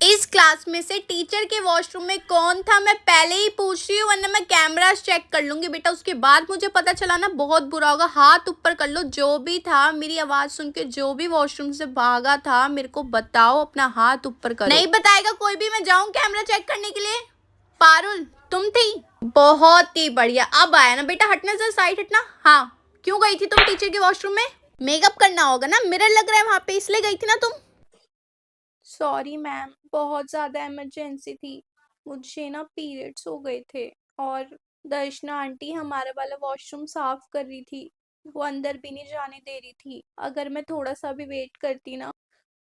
इस क्लास में से टीचर के वॉशरूम में कौन था मैं पहले ही पूछ रही हूँ, वरना मैं कैमरास चेक कर लूंगी बेटा। उसके बाद मुझे पता चला ना बहुत बुरा होगा। हाथ ऊपर कर लो, जो भी था मेरी आवाज सुन के जो भी वॉशरूम से भागा था मेरे को बताओ, अपना हाथ ऊपर करो। नहीं बताएगा कोई भी, मैं जाऊँ कैमरा चेक करने के लिए। पारुल तुम थी, बहुत ही बढ़िया। अब आया ना बेटा, हटना सर, साइड हटना। हाँ, क्यों गई थी तुम टीचर के वॉशरूम में? मेकअप करना होगा ना, मिरर लग रहा है वहां पे, इसलिए गई थी ना तुम? सॉरी मैम, बहुत ज़्यादा इमरजेंसी थी। मुझे ना पीरियड्स हो गए थे और दर्शना आंटी हमारा वाला वॉशरूम साफ कर रही थी। वो अंदर भी नहीं जाने दे रही थी। अगर मैं थोड़ा सा भी वेट करती ना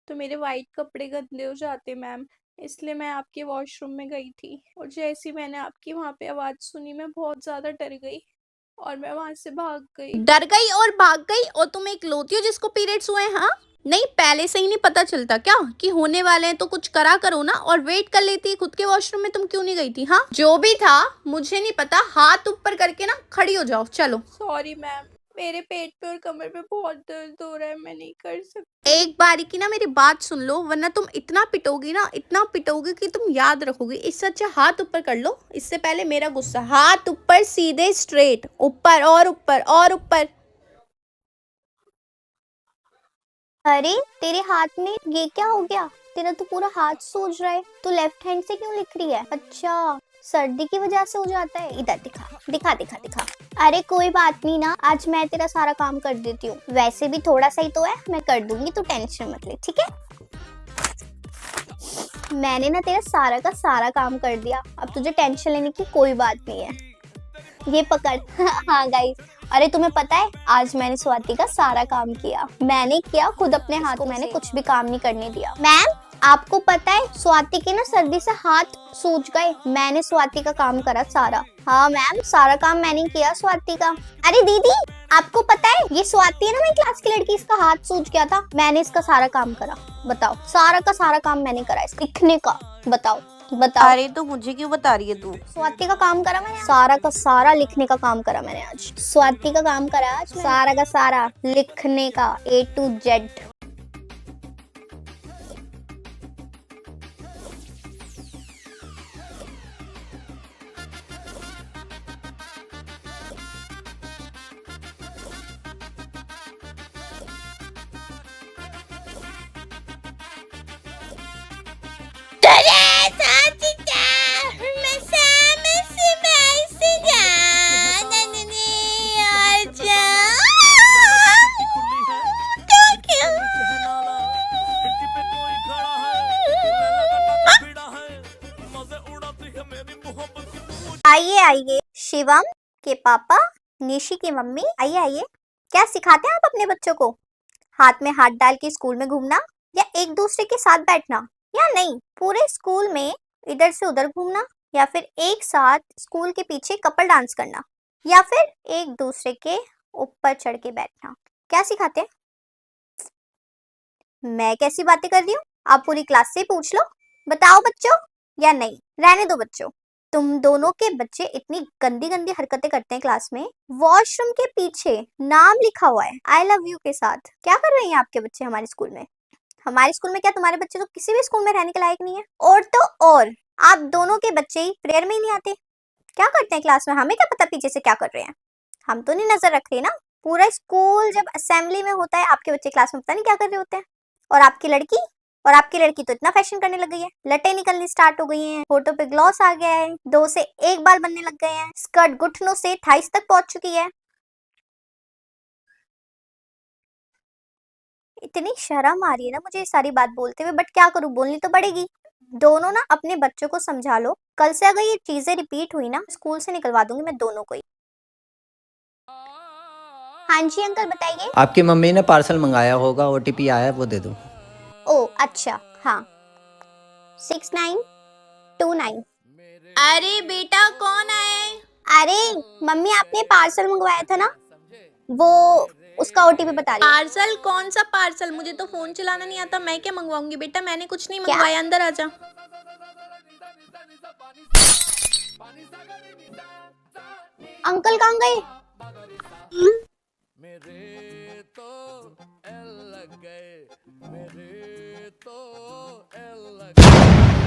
तो मेरे वाइट कपड़े गंदे हो जाते मैम, इसलिए मैं आपके वॉशरूम में गई थी। और जैसे ही मैंने आपकी वहाँ पे आवाज़ सुनी मैं बहुत ज़्यादा डर गई और मैं वहां से भाग गई। डर गई और भाग गई? और तुम एक लोती हो जिसको पीरियड्स हुए हैं? हाँ, नहीं पहले से ही नहीं पता चलता क्या कि होने वाले हैं? तो कुछ करा करो ना और वेट कर लेती। खुद के वॉशरूम में तुम क्यों नहीं गई थी? हाँ, जो भी था मुझे नहीं पता, हाथ ऊपर करके ना खड़ी हो जाओ। चलो। सॉरी मैम, मेरे पेट पे और कमर पे बहुत दर्द हो रहा है, मैं नहीं कर सकती। एक बारी की ना मेरी बात सुन लो, वरना तुम इतना पिटोगी ना, इतना पिटोगी कि तुम याद रखोगी। इससे अच्छा हाथ ऊपर कर लो। इससे पहले मेरा गुस्सा, हाथ ऊपर, सीधे स्ट्रेट, ऊपर और ऊपर और ऊपर। अरे तेरे हाथ में ये क्या हो गया? तेरा तो पूरा हाथ सूज रहा है। तू लेफ्ट हैंड से क्यों लिख रही है? अच्छा, सर्दी की वजह से हो जाता है। इधर दिखा दिखा दिखा दिखा। अरे कोई बात नहीं ना, आज मैं तेरा सारा काम कर देती हूँ। वैसे भी थोड़ा सा ही तो है, मैं कर दूंगी, तू टेंशन मत ले, ठीक है? मैंने ना तेरा सारा का सारा काम कर दिया, अब तुझे टेंशन लेने की कोई बात नहीं है। ये पकड़। हाँ गाइस, अरे तुम्हें पता है आज मैंने स्वाति का सारा काम किया। मैंने किया खुद अपने हाथ को, मैंने कुछ भी काम नहीं करने दिया। मैम आपको पता है स्वाति के ना सर्दी से हाथ सूज गए, मैंने स्वाति का काम करा सारा। हाँ मैम, सारा काम मैंने किया स्वाति का। अरे दीदी आपको पता है ये स्वाति है ना मेरी क्लास की लड़की, इसका हाथ सूज गया था, मैंने इसका सारा काम करा। बताओ, सारा का सारा काम मैंने करा, लिखने का। बताओ बताओ। अरे तो मुझे क्यों बता रही है तू? स्वाति का काम करा मैंने, सारा का सारा लिखने का काम करा मैंने आज। स्वाति का काम करा आज, सारा का सारा लिखने का, A to Z। आइए आइए, शिवम के पापा, निशी की मम्मी, आइए आइए। क्या सिखाते हैं आप अपने बच्चों को? हाथ में हाथ डाल के स्कूल में घूमना, या एक दूसरे के साथ बैठना, या नहीं पूरे स्कूल में इधर से उधर घूमना, या फिर एक साथ स्कूल के पीछे कपल डांस करना, या फिर एक दूसरे के ऊपर चढ़ के बैठना? क्या सिखाते हैं? मैं कैसी बातें कर रही हूँ? आप पूरी क्लास से पूछ लो। बताओ बच्चों, या नहीं रहने दो बच्चों। तुम दोनों के बच्चे इतनी गंदी गंदी हरकतें करते हैं क्लास में। वॉशरूम के पीछे नाम लिखा हुआ है आई लव यू के साथ। क्या कर रहे हैं आपके बच्चे हमारे स्कूल में? हमारे स्कूल में क्या तुम्हारे बच्चे तो किसी भी स्कूल में रहने के लायक नहीं है। और तो और आप दोनों के बच्चे ही प्रेयर में ही नहीं आते। क्या करते हैं क्लास में? हमें क्या पता पीछे से क्या कर रहे हैं, हम तो नहीं नजर रख रहे ना। पूरा स्कूल जब असेंबली में होता है, आपके बच्चे क्लास में पता नहीं क्या कर रहे होते हैं। और आपकी लड़की तो इतना फैशन करने लग गई है, लटें निकलनी स्टार्ट हो गई हैं, होठों पे ग्लॉस आ गया है, 2 से 1 बाल बनने लग गए हैं, स्कर्ट घुटनों से थाइस तक पहुंच चुकी है। इतनी शर्म आ रही है ना मुझे ये सारी बात बोलते हुए, बट क्या करूं, बोलनी तो पड़ेगी। दोनों ना अपने बच्चों को समझा लो, कल से अगर ये चीजें रिपीट हुई ना स्कूल से निकलवा दूंगी मैं दोनों को ही। हाँ जी अंकल बताइए। आपकी मम्मी ने पार्सल मंगाया होगा, OTP आया है, वो दे दो। ओ अच्छा, हाँ 6929। अरे बेटा कौन आए? अरे मम्मी आपने पार्सल मंगवाया था ना, वो उसका OTP बता रही। पार्सल? कौन सा पार्सल? मुझे तो फोन चलाना नहीं आता, मैं क्या मंगवाऊंगी बेटा, मैंने कुछ नहीं मंगवाया। अंदर आजा। अंकल कहाँ गए? मेरे तो लग गए, मेरे तो लग गए।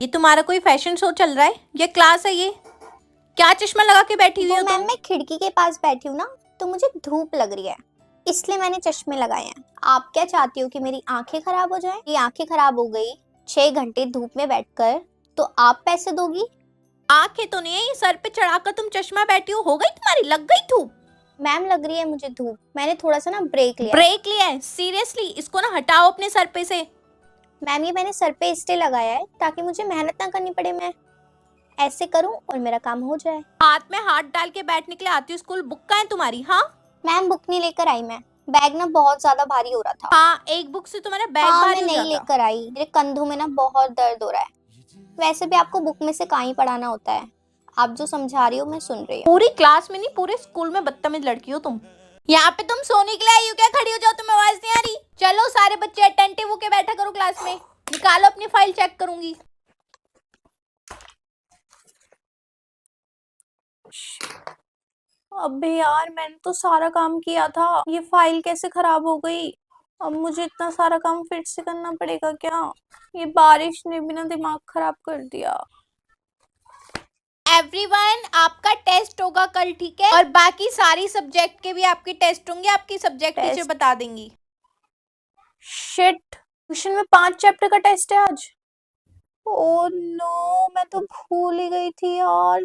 ये तुम्हारा कोई फैशन शो चल रहा है? ये क्लास है ये? क्या चश्मा लगा के बैठी हुई हो मैम तुम? मैं खिड़की के पास बैठी हूँ ना, तो मुझे धूप लग रही है, इसलिए मैंने चश्मे लगाए हैं। आप क्या चाहती हो कि मेरी आंखें खराब हो जाएं? ये आंखें खराब हो गई 6 घंटे धूप में बैठकर, तो आप पैसे दोगी? आंखें तो नहीं है, ये सर पे चढ़ाकर तुम चश्मा बैठी हो गई तुम्हारी? लग गई धूप? मैम लग रही है मुझे धूप, मैंने थोड़ा सा ना ब्रेक लिया। ब्रेक लिया है? सीरियसली इसको ना हटाओ अपने सर पे से। मैम ये मैंने सर पे इसलिए लगाया है ताकि मुझे मेहनत ना करनी पड़े, मैं ऐसे करूं और मेरा काम हो जाए। हाथ में हाथ डाल के बैठने के लिए आती हो स्कूल? बुक कहाँ है तुम्हारी? हाँ मैम बुक नहीं लेकर आई मैं, बैग ना बहुत ज्यादा भारी हो रहा था। हाँ, एक बुक से तुम्हारा बैग हाँ भारी मैं हो नहीं जाता। लेकर आई, मेरे कंधों में ना बहुत दर्द हो रहा है। वैसे भी आपको बुक में से कहाँ ही पढ़ाना होता है, आप जो समझा रही हो मैं सुन रही हूँ। पूरी क्लास में नहीं, पूरे स्कूल में बदतमीज लड़की हो तुम। यहाँ पे तुम सोने के लिए आई हो क्या? खड़ी हो जाओ, तुम्हें आवाज नहीं आ रही? चलो सारे बच्चे अटेंटिव होके बैठा करो क्लास में। निकालो अपनी फाइल, चेक करूंगी। अबे यार मैंने तो सारा काम किया था, ये फाइल कैसे खराब हो गई? अब मुझे इतना सारा काम फिर से करना पड़ेगा क्या? ये बारिश ने भी ना दिमाग खराब कर दिया। एवरीवन, आपका टेस्ट होगा कल, ठीक है? और बाकी सारी सब्जेक्ट के भी आपके टेस्ट होंगे, आपकी सब्जेक्ट टीचर टेस्ट? बता देंगी। शिट, ट्यूशन में 5 चैप्टर का टेस्ट है आज। ओह नो, मैं तो भूल ही गई थी यार।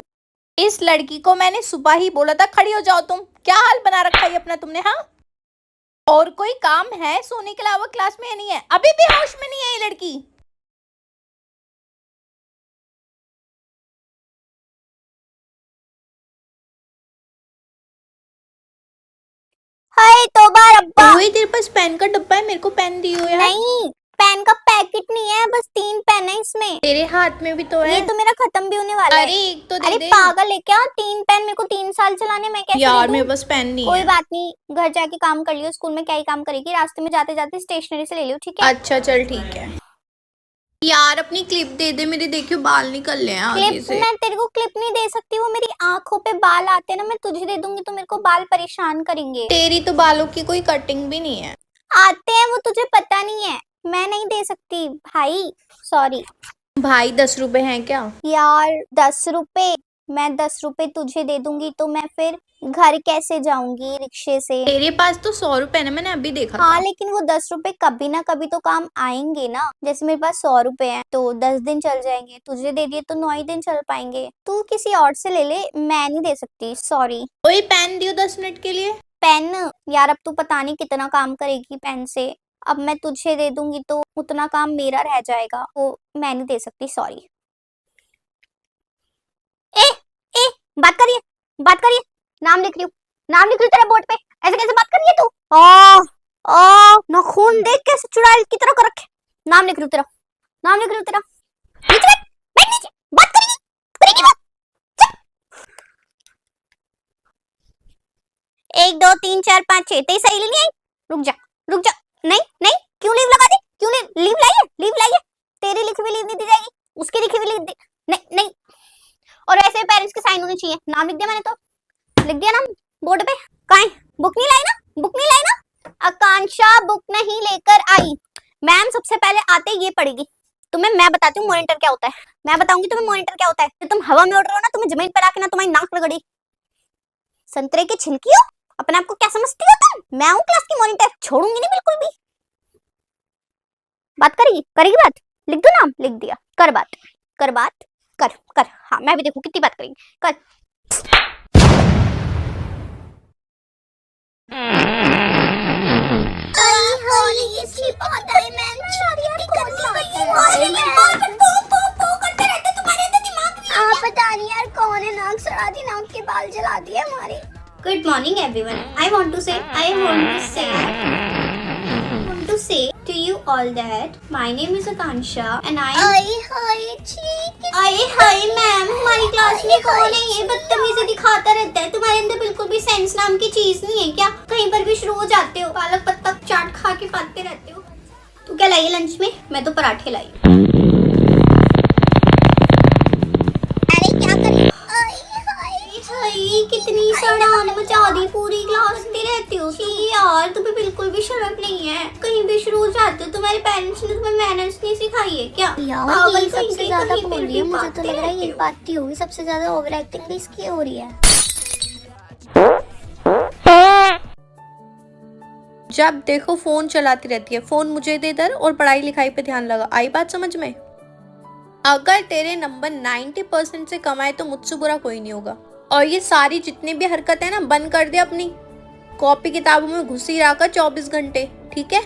इस लड़की को मैंने सुबह ही बोला था खड़ी हो जाओ तुम। क्या हाल बना रखा है अपना तुमने? हाँ, और कोई काम है सोने के अलावा क्लास में? नहीं है, अभी भी होश में नहीं है ये लड़की। हाय तौबा रब्बा। वही तेरे पास पेन का डब्बा है, मेरे को पेन दियो यार। नहीं, पेन का पैकेट नहीं है, बस 3 पेन है इसमें। तेरे हाथ में भी तो है। ये तो मेरा खत्म भी होने वाला अरे है। एक तो दे अरे दे। पागल है क्या? 3 पेन मेरे को 3 साल चलाने, मैं कैसे यार दे दूं? मेरे पास पेन नहीं कोई है। बात नहीं, घर जाके काम कर लियो, स्कूल में क्या ही काम करेगी, रास्ते में जाते जाते स्टेशनरी से ले लियो, ठीक है? अच्छा चल ठीक है। यार अपनी क्लिप दे दे मेरे, देखियो बाल निकल ले हैं आगे क्लिप? से। मैं तेरे को क्लिप नहीं दे सकती, वो मेरी आंखों पे बाल आते हैं ना, मैं तुझे दे दूंगी तो मेरे को बाल परेशान करेंगे। तेरी तो बालों की कोई कटिंग भी नहीं है। आते हैं, वो तुझे पता नहीं है, मैं नहीं दे सकती भाई, सॉरी। भाई 10 रुपए हैं क्या? यार 10 रुपए? मैं 10 रुपए तुझे दे दूंगी तो मैं फिर घर कैसे जाऊंगी रिक्शे से? तेरे पास तो 100 रुपए ना, मैंने अभी देखा हाँ था। लेकिन वो 10 रुपए कभी ना कभी तो काम आएंगे ना। जैसे मेरे पास 100 रुपए हैं तो 10 दिन चल जाएंगे, तुझे दे दिए तो 9 ही दिन चल पाएंगे। तू किसी और से ले ले, मैं नहीं दे सकती, सॉरी। कोई पेन दियो 10 मिनट के लिए। पेन? यार अब तू पता नहीं कितना काम करेगी पेन से, अब मैं तुझे दे दूंगी तो उतना काम मेरा रह जाएगा, वो मैं नहीं दे सकती, सॉरी। ए ए बात करिए, बात करिए, नाम लिख रही हूँ, नाम लिख रही हूँ तेरे बोर्ड पे, ऐसे कैसे बात कर रही है तू? ओ ओ नाखून देख कैसे चुड़ैल की तरह कर रखे। नाम लिख रही हूँ तेरा, नाम लिख रही हूँ तेरा। नीचे बैठ, बैठ नीचे, बात करेगी, करेगी बात। 1 2 3 4 5 6 तेरी सहेली नहीं आई? रुक जा, रुक जा। नहीं नहीं, क्यों लीव लगा दी? क्यों लीव लाई है? लीव लाई है? तेरी लिखी हुई लीव नहीं दी जाएगी, उसकी लिखी हुई लीव नहीं नहीं। और वैसे पेरेंट्स के साइन होने चाहिए। नाम लिख दिया मैंने, तो लिख दिया नाम बोर्ड पे। कहाँ है? बुक नहीं लाई ना? बुक नहीं लाई ना? आकांक्षा बुक नहीं लेकर आई। मैम सबसे पहले आते ही ये पढ़ेगी। तुम्हें मैं बताती हूँ मॉनिटर क्या होता है, मैं बताऊंगी तुम्हें मॉनिटर क्या होता है। तुम हवा में उड़ रहे हो ना, तुम्हें जमीन पर आके ना तुम्हारी नाक रगड़ी। संतरे की छिलकी हो, अपने आप को क्या समझती हो तुम? मैं हूँ क्लास की मॉनिटर, छोड़ूंगी नहीं बिल्कुल भी। बात करेगी, करेगी बात? लिख दो नाम, लिख दिया। कर बात, कर बात, कर कर। हाँ मैं भी देखूं कितनी बात करेगी, कर। पता नहीं यार कौन है, नाक सड़ा दी, नाक के बाल जला दिए हमारे। Good morning everyone. I want to say to you all that my name is Akansha and I hi ma'am, हमारी क्लास में कौन है ये बदतमीजी दिखाता रहता है? तुम्हारे अंदर बिल्कुल भी सेंस नाम की चीज नहीं है क्या? कहीं पर भी शुरू हो जाते हो, पालक पत्ता चाट खा के पाते रहते हो। तू क्या लाई है लंच में? मैं तो पराठे लाई। अरे क्या कर रही? हाय कितनी सड़ान मचा दी पूरी क्लास में रहती हो तुम। यार तुम्हें बिल्कुल भी शर्म नहीं है, कहीं भी शुरू हो जाते हो। तुम्हारे पेरेंट्स ने तुम्हें मैनर्स नहीं सिखाई है क्या? यार ये सबसे ज्यादा बोल रही है, मुझे तो लग रहा है ये बात ही होगी सबसे ज्यादा ओवर एक्टिंग भी इसकी हो रही है। जब देखो फोन चलाती रहती है, फोन मुझे दे इधर और पढ़ाई लिखाई पे ध्यान लगा। आई बात समझ में? अगर तेरे नंबर 90% से कम आए तो मुझसे बुरा कोई नहीं होगा। और ये सारी जितनी भी हरकत है ना, बंद कर दे अपनी। कॉपी किताबों में घुसी रहा 24 घंटे, ठीक है?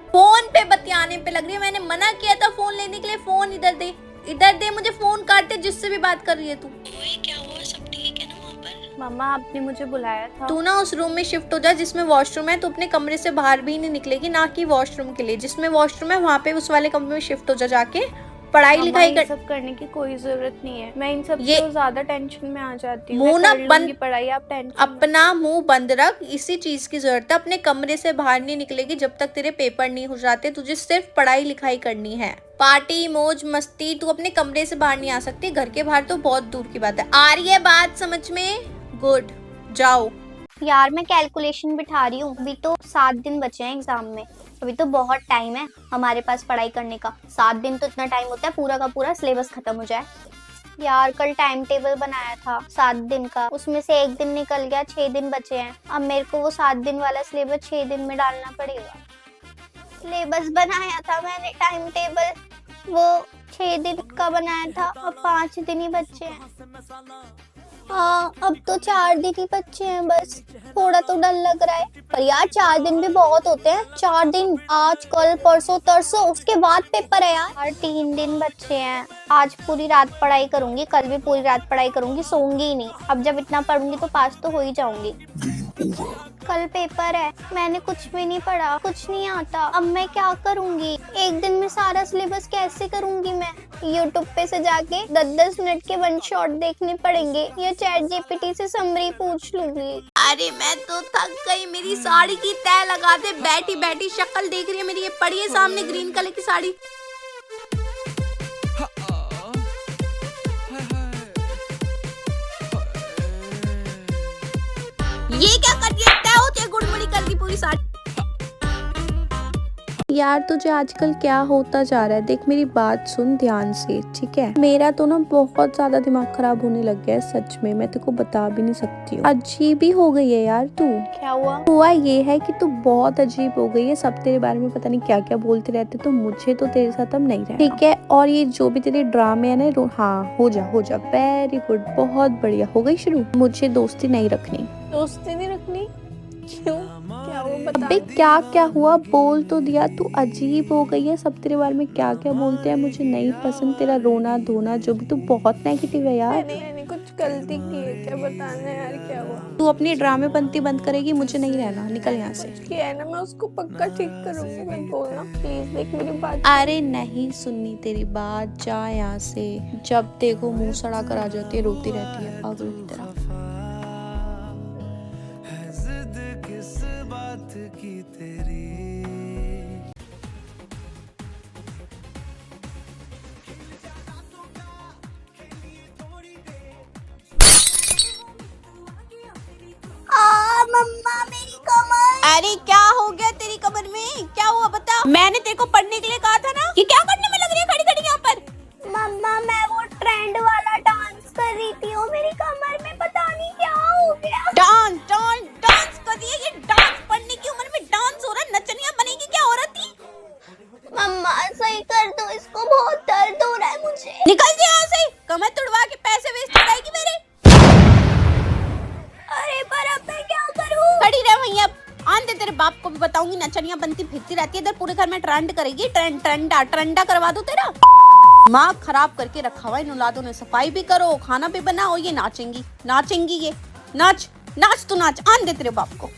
फोन पे बतियाने पे लग रही है। मैंने मना किया था फोन लेने के लिए। फोन इधर दे, इधर दे मुझे फोन। काटते जिससे भी बात कर रही है तू। क्या हुआ, सब ठीक है ना वहाँ पर? मम्मा आपने मुझे बुलाया था। तू ना उस रूम में शिफ्ट हो जा जिसमें वॉशरूम है। तू अपने कमरे से बाहर भी नहीं निकलेगी, ना कि वॉशरूम के लिए। जिसमें वॉशरूम है वहाँ पे उस वाले कमरे में शिफ्ट हो जा, जाके पढ़ाई लिखाई कर। सब करने की कोई जरूरत नहीं है, मैं इन सब ये से ज्यादा टेंशन में आ जाती हूँ। मुंह ना बंद, पढ़ाई आप टेंशन अपना मुंह बंद रख। इसी चीज की जरूरत है। अपने कमरे से बाहर नहीं निकलेगी जब तक तेरे पेपर नहीं हो जाते। तुझे सिर्फ पढ़ाई लिखाई करनी है। पार्टी मौज मस्ती तू अपने कमरे से बाहर नहीं आ सकती। घर के बाहर तो बहुत दूर की बात है। आ रही है बात समझ में? गुड, जाओ। यार मैं कैलकुलेशन बिठा रही हूँ, अभी तो 7 दिन बचे हैं एग्जाम में। अभी तो बहुत टाइम है हमारे पास पढ़ाई करने का। 7 दिन तो इतना टाइम होता है पूरा का पूरा सिलेबस खत्म हो जाए। यार कल टाइम टेबल बनाया था 7 दिन का, उसमें से 1 दिन निकल गया, 6 दिन बचे हैं। अब मेरे को वो 7 दिन वाला सिलेबस 6 दिन में डालना पड़ेगा। सिलेबस बनाया था मैंने टाइम टेबल, वो 6 दिन का बनाया था। अब 5 दिन ही बचे हैं। हाँ अब तो 4 दिन ही बच्चे हैं बस। थोड़ा तो डर लग रहा है, पर यार 4 दिन भी बहुत होते हैं। 4 दिन, आज कल परसों तरसों, उसके बाद पेपर है यार। 3 दिन बच्चे हैं। आज पूरी रात पढ़ाई करूंगी, कल भी पूरी रात पढ़ाई करूंगी, सोऊंगी ही नहीं। अब जब इतना पढ़ूंगी तो पास तो हो ही जाऊंगी। कल पेपर है, मैंने कुछ भी नहीं पढ़ा, कुछ नहीं आता। अब मैं क्या करूंगी? 1 दिन में सारा सिलेबस कैसे करूंगी मैं? यूट्यूब पे से जाके 10-10 मिनट के 1 शॉट देखने पड़ेंगे या चैट जीपीटी से समरी पूछ लूंगी। अरे मैं तो थक गई। मेरी साड़ी की तय लगा दे। बैठी बैठी शक्ल देख रही है मेरी। ये पड़ी है सामने ग्रीन कलर की साड़ी। ये क्या कर दिया? तय होती है गुड़मुड़ी कर दी पूरी साड़ी। यार तुझे आजकल क्या होता जा रहा है? देख मेरी बात सुन ध्यान से, ठीक है? मेरा तो ना बहुत ज्यादा दिमाग खराब होने लग गया है सच में। मैं तेरे को बता भी नहीं सकती हूँ। अजीब ही हो गई है यार तू। क्या हुआ? हुआ ये है कि तू बहुत अजीब हो गई है। सब तेरे बारे में पता नहीं क्या क्या बोलते रहते, तो मुझे तो तेरे साथ अब नहीं रहना, ठीक है? और ये जो भी तेरे ड्रामे है ना, हाँ हो जा हो जा। वेरी गुड, बहुत बढ़िया। हो गई शुरू। मुझे दोस्ती नहीं रखनी। दोस्ती नहीं रखनी? क्यों? क्या हुआ बता। अबे क्या क्या हुआ बोल तो दिया। तू अजीब हो गई है। सब तेरे बारे में क्या क्या बोलते हैं, मुझे नहीं पसंद। तेरा रोना धोना जो भी, तू बहुत नेगेटिव है यार। मैंने कुछ गलती की है क्या? बताना यार क्या हुआ? तू अपनी ड्रामे बनती बंद करेगी, मुझे नहीं रहना। निकल यहाँ से। किया है ना, मैं उसको पक्का ठीक करूंगी। मैं बोलना प्लीज, देख मेरी बात। अरे नहीं सुननी तेरी बात, जा यहाँ से। जब देखो मुंह सड़ा कर आ जाती है, रोती रहती है पागल की तरह। किस बात की तेरी मम्मा मेरी कमर। अरे क्या हो गया तेरी कमर में? क्या हुआ बता। मैंने तेरे को पढ़ने के लिए कहा था ना कि क्या करने में लग रही है खड़ी खड़ी यहाँ पर। मम्मा मैं वो ट्रेंड वाला डांस कर रही थी, वो मेरी कमर में पता नहीं क्या हो गया। डांस डांस डांस कर दिया। ये डांस पढ़ने की उम्र में डांस हो रहा है? नचनिया बनेगी क्या औरत ही? मम्मा सही कर दो इसको, बहुत दर्द हो रहा है मुझे। निकल जा यहाँ से। कमर तुड़वा के पैसे वेस्ट कराएगी मेरे। अरे पर अब मैं क्या करूं? खड़ी रह वहीं। अब आंदे तेरे बाप को भी बताऊंगी। नचनिया बनती फिरती रहती है इधर पूरे घर में। ट्रेंड करेगी। ट्रेंडा करवा दो तेरा। दिमाग खराब करके रखा हुआ इन औलादों ने। सफाई भी करो, खाना भी बनाओ, ये नाचेंगी। ये नाच नाच, तू नाच। आंदे तेरे बाप को।